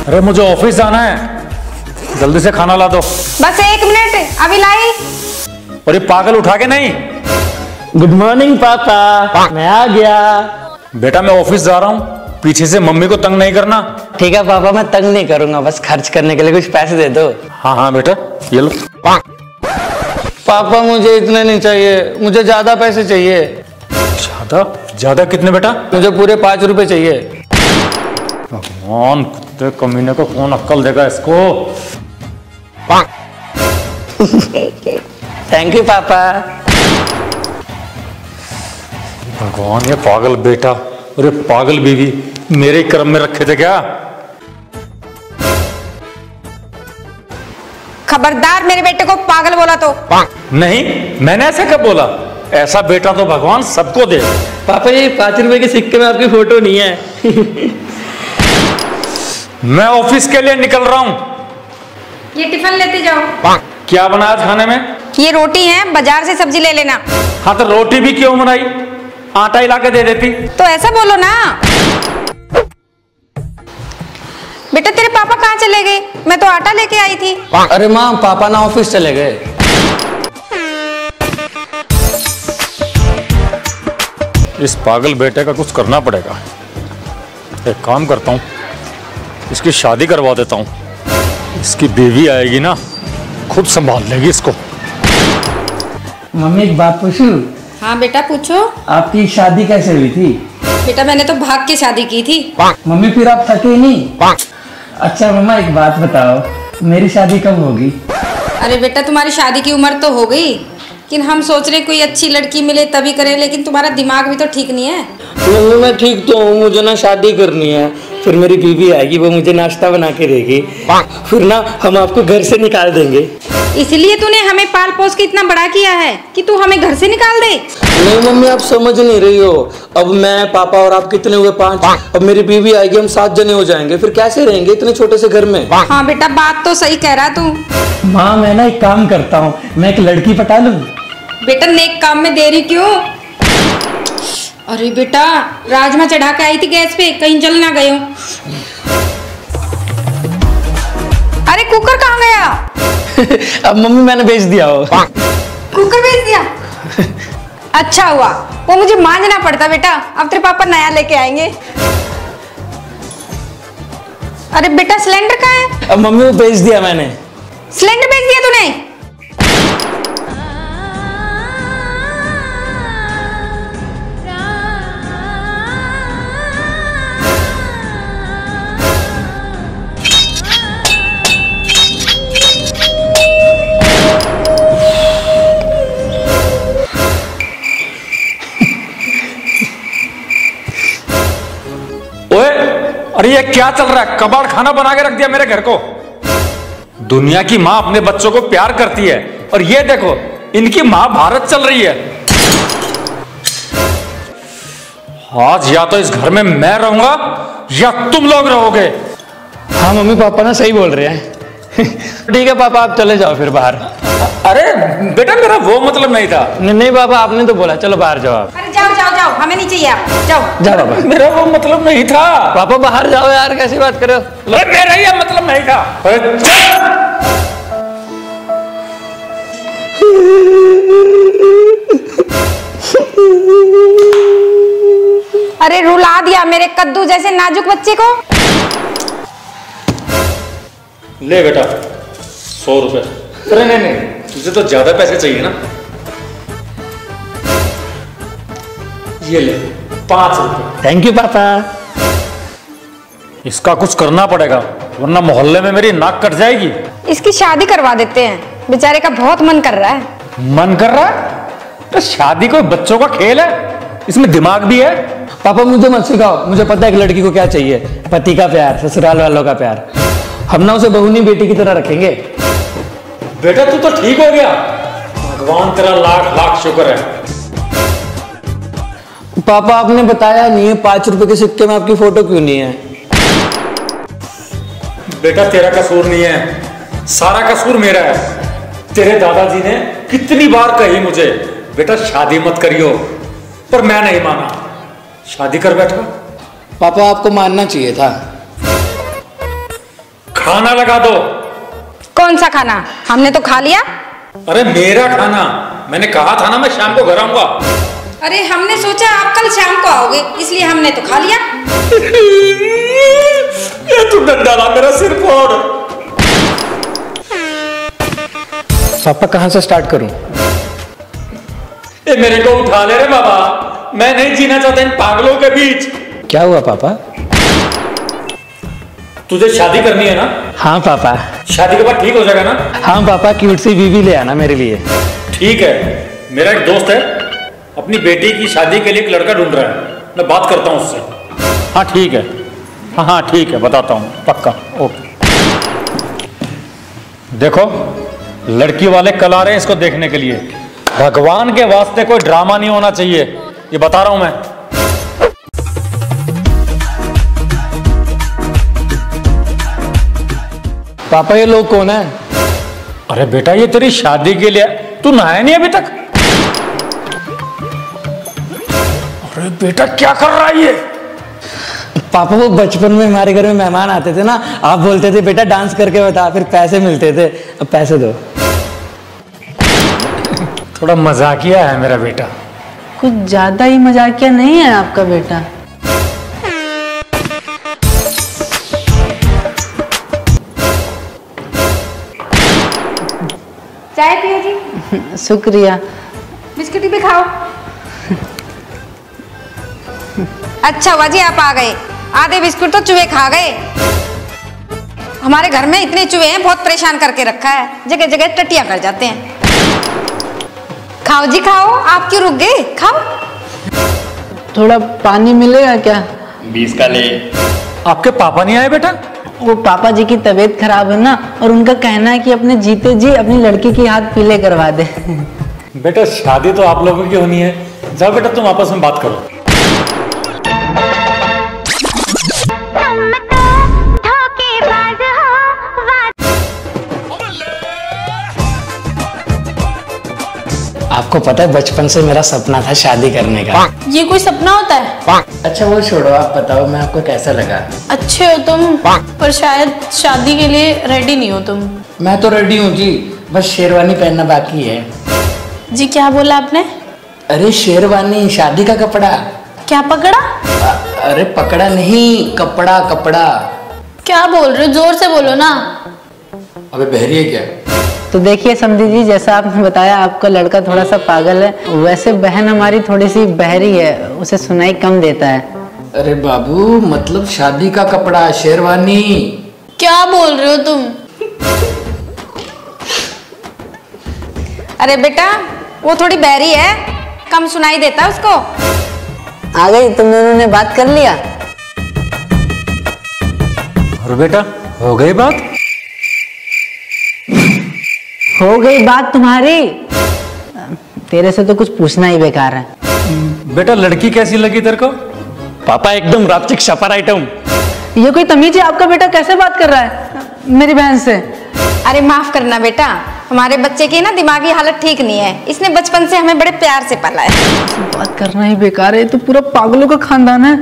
अरे मुझे ऑफिस जाना है, जल्दी से खाना ला दो। बस 1 मिनट, अभी लाई। अरे पागल, उठा के नहीं। गुड मॉर्निंग पापा, मैं आ गया। बेटा मैं ऑफिस जा रहा हूँ, पीछे से मम्मी को तंग नहीं करना। ठीक है पापा, मैं तंग नहीं करूंगा, बस खर्च करने के लिए कुछ पैसे दे दो। हाँ हाँ बेटा, ये लो। पापा मुझे इतने नहीं चाहिए, मुझे ज्यादा पैसे चाहिए। ज्यादा? ज्यादा कितने बेटा? मुझे पूरे 5 रुपए चाहिए। भगवान, कुत्ते कमीने को कौन अक्ल देगा इसको। थैंक यू पापा। भगवान, ये पागल बेटा और ये पागल बीवी मेरे क्रम में रखे थे क्या? खबरदार मेरे बेटे को पागल बोला तो। नहीं, मैंने ऐसा कब बोला? ऐसा बेटा तो भगवान सबको दे। पापा ये 5 रुपए के सिक्के में आपकी फोटो नहीं है। मैं ऑफिस के लिए निकल रहा हूँ। ये टिफिन लेते जाओ। क्या बना आज खाने में? ये रोटी है, बाजार से सब्जी ले लेना। हाँ तो रोटी भी क्यों बनाई, आटा ही ला के दे देती। तो ऐसा बोलो ना। बेटा तेरे पापा कहाँ चले गए? मैं तो आटा लेके आई थी। अरे माँ, पापा ना ऑफिस चले गए। इस पागल बेटे का कुछ करना पड़ेगा। एक काम करता हूँ, इसकी शादी करवा देता हूँ। इसकी बीवी आएगी ना, खुद संभाल लेगी इसको। मम्मी एक बात पूछूं? हाँ बेटा पूछो। आपकी शादी कैसे हुई थी? बेटा मैंने तो भाग के शादी की थी। मम्मी फिर आप थके नहीं? अच्छा मम्मा एक बात बताओ, मेरी शादी कब होगी? अरे बेटा तुम्हारी शादी की उम्र तो हो गई, लेकिन हम सोच रहे कोई अच्छी लड़की मिले तभी करें, लेकिन तुम्हारा दिमाग भी तो ठीक नहीं है। मम्मी मैं ठीक तो हूँ, मुझे ना शादी करनी है। फिर मेरी बीवी आएगी, वो मुझे नाश्ता बना के देगी, फिर ना हम आपको घर से निकाल देंगे। इसलिए तूने हमें पाल पोस के इतना बड़ा किया है कि तू हमें घर से निकाल दे? नहीं मम्मी आप समझ नहीं रही हो। अब मैं, पापा और आप कितने हुए? 5। अब मेरी बीवी आएगी, हम 7 जने हो जाएंगे, फिर कैसे रहेंगे इतने छोटे से घर में? हाँ बेटा बात तो सही कह रहा तू। माँ मैं ना एक काम करता हूँ, मैं एक लड़की पटा लूँ। बेटा नेक काम में देरी क्यों? अरे बेटा राजमा चढ़ा के आई थी गैस पे, कहीं जल ना गए हो। अरे कुकर कहाँ गया? अब मम्मी मैंने भेज दिया हो। कुकर भेज दिया? अच्छा हुआ, वो मुझे मांझना पड़ता बेटा। अब तेरे पापा नया लेके आएंगे। अरे बेटा सिलेंडर कहाँ है? अब मम्मी वो भेज दिया मैंने। सिलेंडर भेज दिया तूने? अरे ये क्या चल रहा है? कबाड़ खाना बना के रख दिया मेरे घर को। दुनिया की माँ अपने बच्चों को प्यार करती है, और ये देखो इनकी महाभारत चल रही है। आज या तो इस घर में मैं रहूंगा या तुम लोग रहोगे। हाँ मम्मी पापा ना सही बोल रहे हैं। ठीक है पापा आप चले जाओ फिर बाहर। अरे बेटा मेरा वो मतलब नहीं था। नहीं पापा आपने तो बोला, चलो बाहर जाओ आप। अरे जाओ जाओ जाओ, हमें नहीं चाहिए आप, जाओ जाओ पापा। मेरा वो मतलब नहीं था। पापा बाहर जाओ यार, कैसी बात कर रहे हो? मेरा ये मतलब नहीं था। अरे रुला दिया मेरे कद्दू जैसे नाजुक बच्चे को। ले बेटा 100 रुपए। अरे नहीं, तुझे तो ज्यादा पैसे चाहिए ना, ये ले 5 रुपए। थैंक यू पापा। इसका कुछ करना पड़ेगा, वरना मोहल्ले में मेरी नाक कट जाएगी। इसकी शादी करवा देते हैं, बेचारे का बहुत मन कर रहा है। मन कर रहा है? तो शादी कोई बच्चों का खेल है, इसमें दिमाग भी है। पापा मुझे मत सिखाओ, मुझे पता है एक लड़की को क्या चाहिए। पति का प्यार, ससुराल वालों का प्यार। हम ना उसे बहू नहीं बेटी की तरह रखेंगे। बेटा तू तो ठीक हो गया, भगवान तेरा लाख लाख शुक्र है। पापा आपने बताया नहीं है 5 रुपए के सिक्के में आपकी फोटो क्यों नहीं है? बेटा तेरा कसूर नहीं है, सारा कसूर मेरा है। तेरे दादाजी ने कितनी बार कही मुझे बेटा शादी मत करियो, पर मैं नहीं माना, शादी कर बैठा। पापा आपको मानना चाहिए था। खाना लगा दो। कौन सा खाना? हमने तो खा लिया। अरे मेरा खाना, मैंने कहा था ना मैं शाम को घर आऊंगा। अरे हमने सोचा आप कल शाम को आओगे, इसलिए हमने तो खा लिया। ये तू डाला मेरा सिर फोड़। पापा कहाँ से स्टार्ट करूं? ये मेरे को उठा ले रे बाबा, मैं नहीं जीना चाहता इन पागलों के बीच। क्या हुआ पापा? तुझे शादी करनी है ना? हाँ पापा। शादी के बाद ठीक हो जाएगा ना? हाँ पापा, क्यूट सी बीवी ले आना मेरे लिए। ठीक है, मेरा एक दोस्त है अपनी बेटी की शादी के लिए एक लड़का ढूंढ रहा है, मैं बात करता हूँ उससे। हाँ ठीक है, हाँ ठीक है, बताता हूँ पक्का। ओके। देखो लड़की वाले कल आ रहे हैं इसको देखने के लिए। भगवान के वास्ते कोई ड्रामा नहीं होना चाहिए, ये बता रहा हूं मैं। पापा ये लोग कौन है? अरे बेटा ये तेरी शादी के लिए, तू नहाया नहीं अभी तक? अरे बेटा क्या कर रहा है ये? पापा वो बचपन में हमारे घर में मेहमान आते थे ना, आप बोलते थे बेटा डांस करके बता, फिर पैसे मिलते थे। अब पैसे दो। थोड़ा मजाकिया है मेरा बेटा। कुछ ज्यादा ही मजाकिया नहीं है आपका बेटा? चाय पियो जी। शुक्रिया। बिस्किट भी खाओ। अच्छा हुआ जी आप आ गए, आधे बिस्कुट तो चूहे खा गए। हमारे घर में इतने चूहे हैं, बहुत परेशान करके रखा है, जगह जगह टट्टियां कर जाते हैं। खाओ जी खाओ, आप क्यों रुक गए? खाओ। थोड़ा पानी मिलेगा क्या? 20 का ले। आपके पापा नहीं आए बेटा? वो पापा जी की तबीयत खराब है ना, और उनका कहना है कि अपने जीते जी अपनी लड़की की हाथ पीले करवा दे। बेटा शादी तो आप लोगों की होनी है, जाओ बेटा तुम आपस में बात करो। आपको पता है बचपन से मेरा सपना था शादी करने का। ये कोई सपना होता है? अच्छा वो छोड़ो, आप बताओ मैं आपको कैसा लगा? अच्छे हो तुम, पर शायद शादी के लिए रेडी नहीं हो तुम। मैं तो रेडी हूँ जी, बस शेरवानी पहनना बाकी है। जी क्या बोला आपने? अरे शेरवानी, शादी का कपड़ा। क्या पकड़ा? अरे पकड़ा नहीं, कपड़ा कपड़ा। क्या बोल रहे हो? जोर से बोलो ना। अबे बहरी है क्या? तो देखिए समझी जी, जैसा आपने बताया आपका लड़का थोड़ा सा पागल है, वैसे बहन हमारी थोड़ी सी बहरी है, उसे सुनाई कम देता है। अरे बाबू मतलब शादी का कपड़ा, शेरवानी। क्या बोल रहे हो तुम? अरे बेटा वो थोड़ी बहरी है, कम सुनाई देता है उसको। आ गई, तुम दोनों ने बात कर लिया? और बेटा हो गई बात? हो गई बात तुम्हारी? तेरे से तो कुछ पूछना ही बेकार है। बेटा लड़की कैसी लगी तेरे को? पापा एकदम रापचिक शपर आइटम। ये कोई तमीज है? आपका बेटा कैसे बात कर रहा है मेरी बहन से? अरे माफ करना बेटा, हमारे बच्चे की ना दिमागी हालत ठीक नहीं है, इसने बचपन से हमें बड़े प्यार से पाला है। बात करना ही बेकार है, तो पूरा पागलों का खानदान है।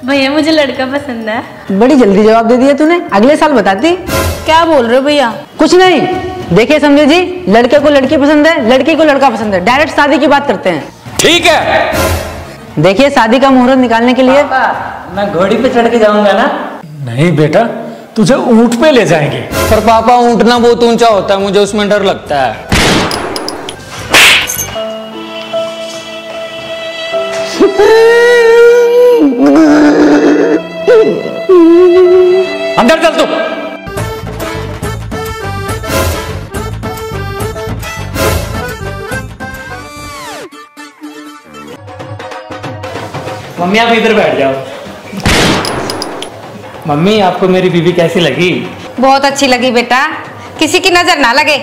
भैया मुझे लड़का पसंद है। बड़ी जल्दी जवाब दे दिया तूने, अगले साल बताती। क्या बोल रहे हो भैया? कुछ नहीं, देखिए समझे जी, लड़के को लड़की पसंद है, लड़की को लड़का पसंद है, डायरेक्ट शादी की बात करते हैं। ठीक है, देखिए शादी का मुहूर्त निकालने के लिए मैं घोड़ी पे चढ़ के जाऊंगा ना? नहीं बेटा तुझे ऊंट पे ले जाएंगे। पर पापा ऊँटना बहुत ऊंचा होता है, मुझे उसमें डर लगता है। अंदर चल तू। मम्मी आप इधर बैठ जाओ। मम्मी आपको मेरी बीवी कैसी लगी? बहुत अच्छी लगी बेटा, किसी की नजर ना लगे।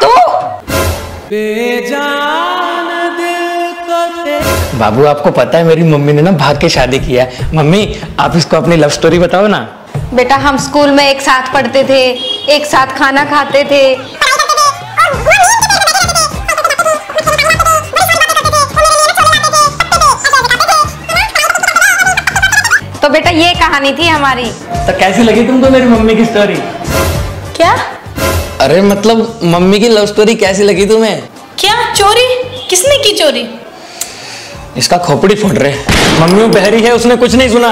तू बाबू आपको पता है मेरी मम्मी ने ना भाग के शादी किया है। मम्मी आप इसको अपनी लव स्टोरी बताओ ना। बेटा हम स्कूल में एक साथ पढ़ते थे, एक साथ खाना खाते थे, तो बेटा ये कहानी थी हमारी। तो कैसी लगी तुमको मेरी मम्मी की स्टोरी? क्या? अरे मतलब मम्मी की लव स्टोरी कैसी लगी तुम्हें? क्या चोरी? किसने की चोरी? इसका खोपड़ी फूट रहे। मम्मी बहरी है, उसने कुछ नहीं सुना।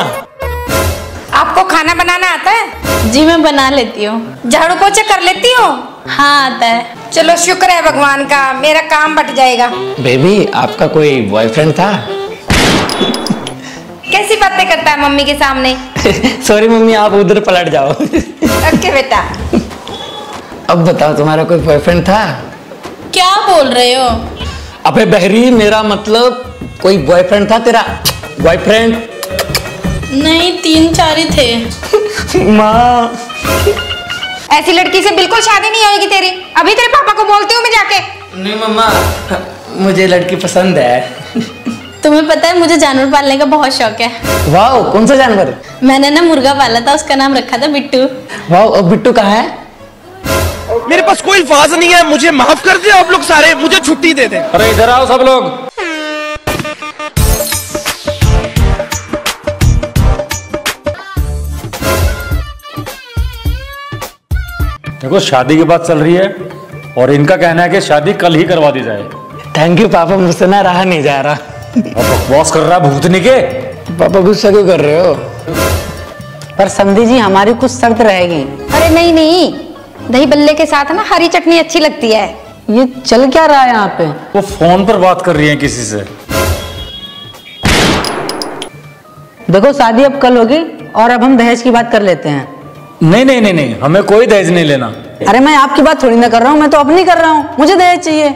आपको खाना बनाना आता है? जी मैं बना लेती हूँ। झाड़ू पोछा कर लेती हो? हाँ आता है। चलो शुक्र है भगवान का, मेरा काम बट जाएगा। बेबी आपका कोई बॉयफ्रेंड था? कैसी बातें करता है मम्मी के सामने। सॉरी मम्मी, आप उधर पलट जाओ। ओके बेटा। अब बताओ तुम्हारा कोई बॉयफ्रेंड था? क्या बोल रहे हो? अबे बहरी, मेरा मतलब कोई बॉयफ्रेंड था तेरा? बॉयफ्रेंड? नहीं 3-4 ही थे। माँ ऐसी लड़की से बिल्कुल शादी नहीं होगी तेरी। अभी तेरे पापा को बोलती हूँ मैं जाके। नहीं मम्मा, मुझे लड़की पसंद है। तुम्हें पता है मुझे जानवर पालने का बहुत शौक है। वाह, कौन सा जानवर? मैंने ना मुर्गा पाला था, उसका नाम रखा था बिट्टू। वाह, अब बिट्टू कहाँ है? मेरे पास कोई अल्फाज नहीं है, मुझे माफ कर दे आप लोग सारे, मुझे छुट्टी दे दे। अरे इधर आओ सब लोग। देखो शादी की बात चल रही है और इनका कहना है कि शादी कल ही करवा दी जाए। थैंक यू पापा, मुझसे ना रहा नहीं जा रहा। अब बकवास कर रहा है भूतनी के। पापा गुस्सा क्यों कर रहे हो? पर समधी जी हमारी कुछ शर्त रहेगी। अरे नहीं नहीं, दही बल्ले के साथ ना हरी चटनी अच्छी लगती है। ये चल क्या रहा है यहाँ पे? वो फोन पर बात कर रही है किसी से। देखो शादी अब कल होगी और अब हम दहेज की बात कर लेते हैं। नहीं नहीं नहीं नहीं, हमें कोई दहेज नहीं लेना। अरे मैं आपकी बात थोड़ी ना कर रहा हूँ, मैं तो अपनी कर रहा हूँ। मुझे दहेज चाहिए।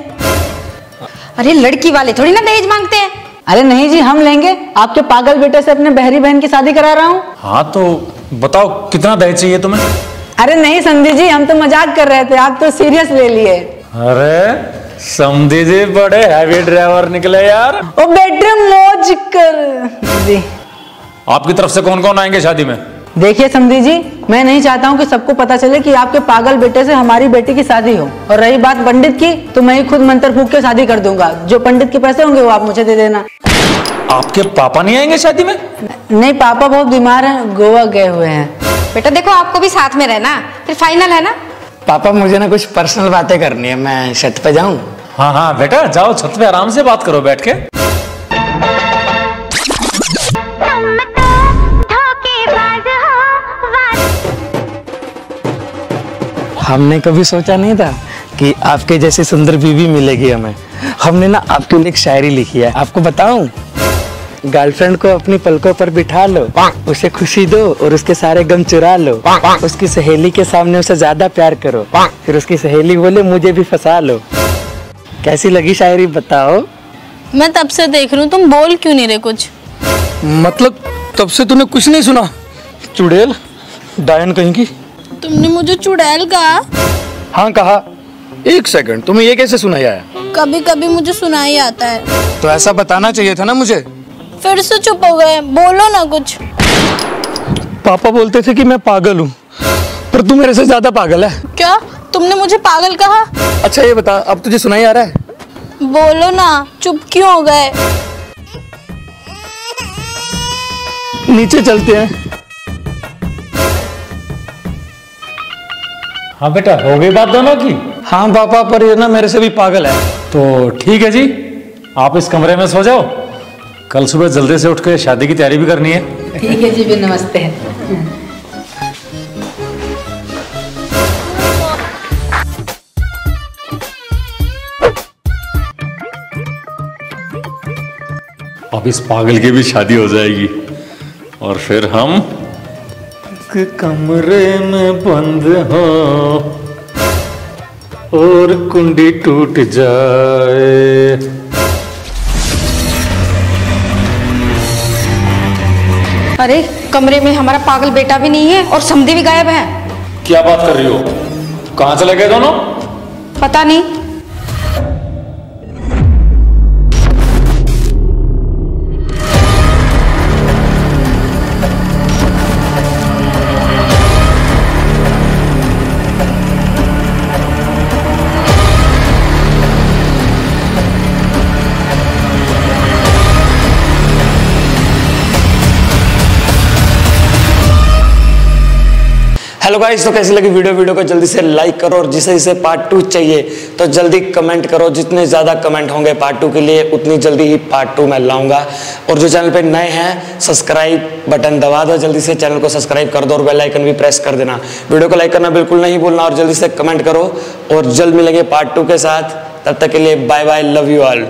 अरे लड़की वाले थोड़ी ना दहेज मांगते हैं। अरे नहीं जी, हम लेंगे। आपके पागल बेटे से अपने बहरी बहन की शादी करा रहा हूँ। हाँ तो बताओ कितना दहेज चाहिए तुम्हें? अरे नहीं समधी जी, हम तो मजाक कर रहे थे, आप तो सीरियस ले लिए। अरे समधी जी बड़े हैवी ड्राइवर निकले यार। ओ बेटे मौज कर जी। आपकी तरफ से कौन कौन आएंगे शादी में? देखिए समधी जी, मैं नहीं चाहता हूँ कि सबको पता चले कि आपके पागल बेटे से हमारी बेटी की शादी हो। और रही बात पंडित की, तो मैं ही खुद मंत्र फूंक के शादी कर दूंगा। जो पंडित के पैसे होंगे वो आप मुझे दे देना। आपके पापा नहीं आएंगे शादी में? नहीं, पापा बहुत बीमार हैं, गोवा गए हुए हैं। बेटा देखो आपको भी साथ में रहना, फिर फाइनल है ना। पापा मुझे ना कुछ पर्सनल बातें करनी है, मैं छत पे जाऊं? हाँ हाँ बेटा जाओ, छत पे आराम से बात करो बैठ के। हमने कभी सोचा नहीं था कि आपके जैसी सुंदर बीवी मिलेगी हमें। हमने ना आपके लिए एक शायरी लिखी है, आपको बताऊं? गर्लफ्रेंड को अपनी पलकों पर बिठा लो, उसे खुशी दो और उसके सारे गम चुरा लो। उसकी सहेली के सामने उसे ज्यादा प्यार करो, फिर उसकी सहेली बोले मुझे भी फंसा लो। कैसी लगी शायरी बताओ? मैं तब से देख रही हूँ, तुम बोल क्यों नहीं रहे कुछ? मतलब तब से तूने कुछ नहीं सुना? चुड़ैल, डायन कहीं की। तुमने मुझे चुड़ैल कहा? हाँ कहा। एक सेकंड, तुम्हें ये कैसे सुनाई आया? कभी कभी मुझे सुनाई आता है। तो ऐसा बताना चाहिए था ना मुझे। फिर से चुप हो गए, बोलो ना कुछ। पापा बोलते थे कि मैं पागल हूँ, पर तू मेरे से ज्यादा पागल है। क्या तुमने मुझे पागल कहा? अच्छा ये बता, अब तुझे सुनाई आ रहा है? बोलो ना, चुप क्यों हो गए? नीचे चलते हैं। हाँ बेटा हो गई बात दोनों की? हाँ पापा, पर ये ना मेरे से भी पागल है। तो ठीक है जी, आप इस कमरे में सो जाओ। कल सुबह जल्दी से उठ के शादी की तैयारी भी करनी है। ठीक है जी, भी नमस्ते। अब इस पागल की भी शादी हो जाएगी और फिर हम कमरे में बंद हो और कुंडी टूट जाए। अरे कमरे में हमारा पागल बेटा भी नहीं है और समधी भी गायब है। क्या बात कर रही हो? कहाँ चले गए दोनों? पता नहीं। हेलो गाइस, तो कैसी लगी वीडियो को जल्दी से लाइक करो और जिसे इसे पार्ट 2 चाहिए तो जल्दी कमेंट करो। जितने ज़्यादा कमेंट होंगे पार्ट 2 के लिए उतनी जल्दी ही पार्ट 2 मैं लाऊंगा। और जो चैनल पे नए हैं सब्सक्राइब बटन दबा दो, जल्दी से चैनल को सब्सक्राइब कर दो और बेल आइकन भी प्रेस कर देना। वीडियो को लाइक करना बिल्कुल नहीं भूलना और जल्दी से कमेंट करो और जल्द मिलेंगे पार्ट 2 के साथ। तब तक के लिए bye bye, love you all.